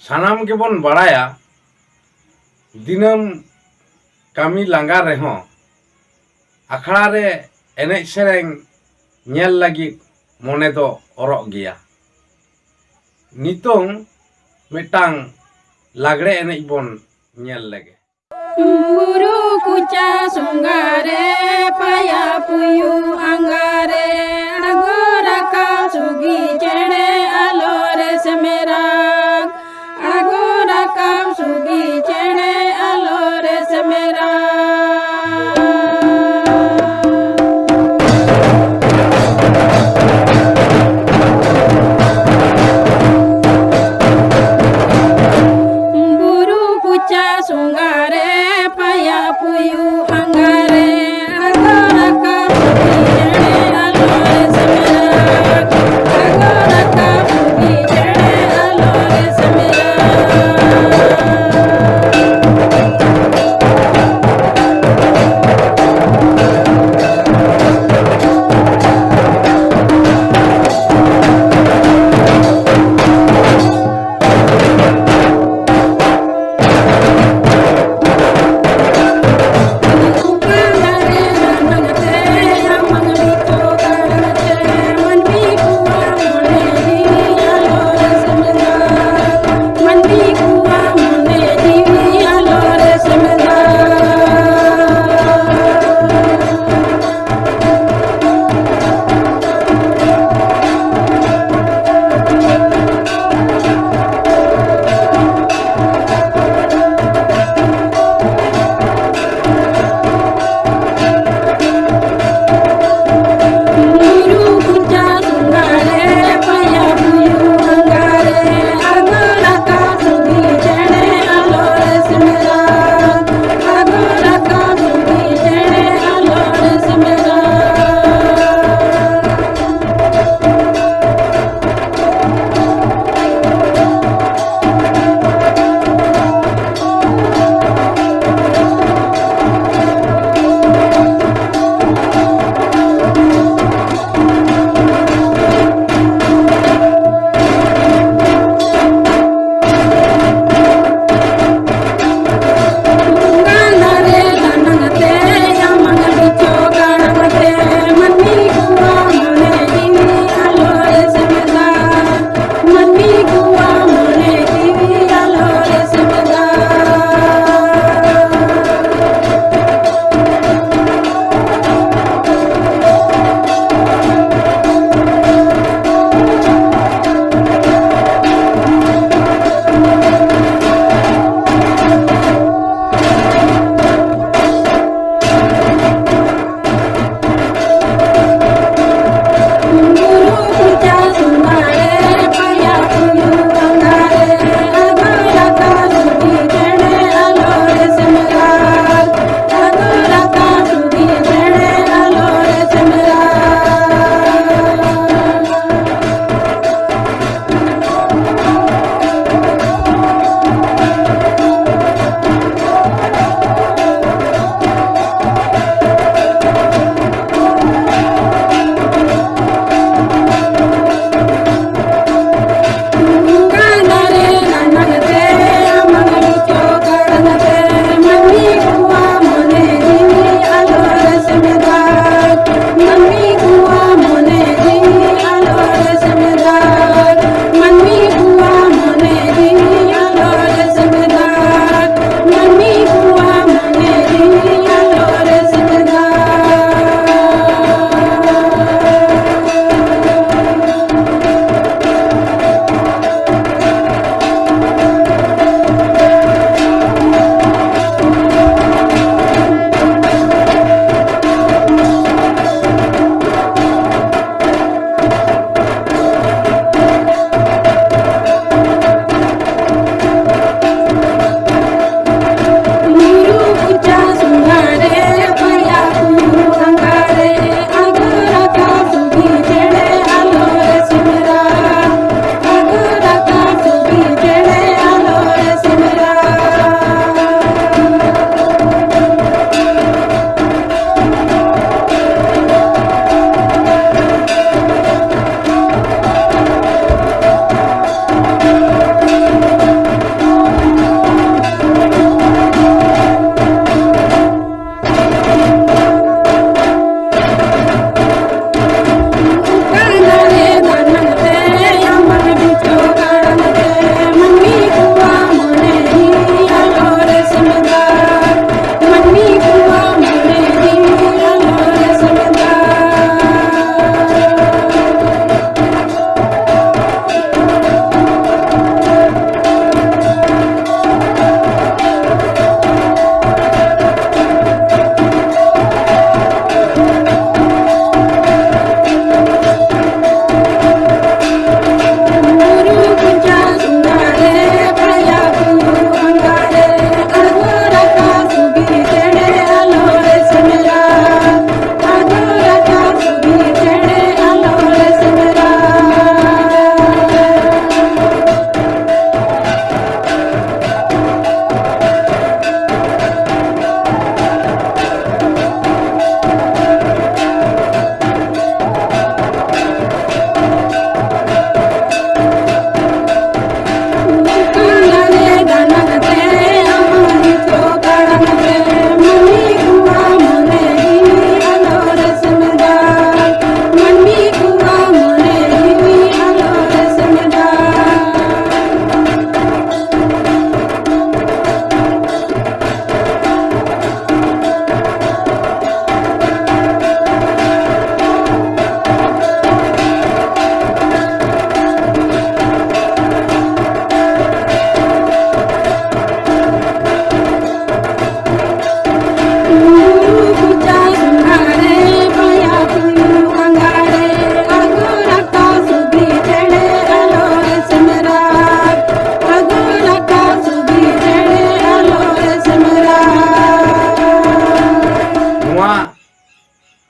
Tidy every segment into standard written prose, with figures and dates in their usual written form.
सानाम के बन बड़ाया दिनम कमी लांगा रहो अखड़ा रे एने सेरेंग नेल लगी मोने दो ओरक गया नितोंग मिटांग लागड़े एने बन नेल लगे बुरु कुचा सुंगारे पाया पुयु अंगारे अगोरा का सुगी चढ़े अलोरे से मेरा अगोरा का सुगी चढ़े अलोरे से मेरा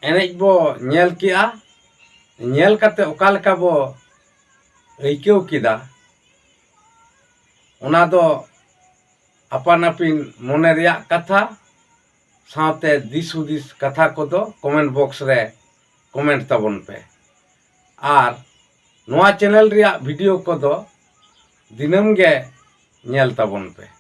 एनेज बो नेल किया नेल काते ओका लेका बो आइकेव किदा ओना दो आपान आपिन मने रिया कथा साथे दिस हुदिस कथा को दो कमेंट बॉक्स रे कमेंट तबन पे आर नोआ चैनल रिया वीडियो को दो दिनम गे नेल तबन पे।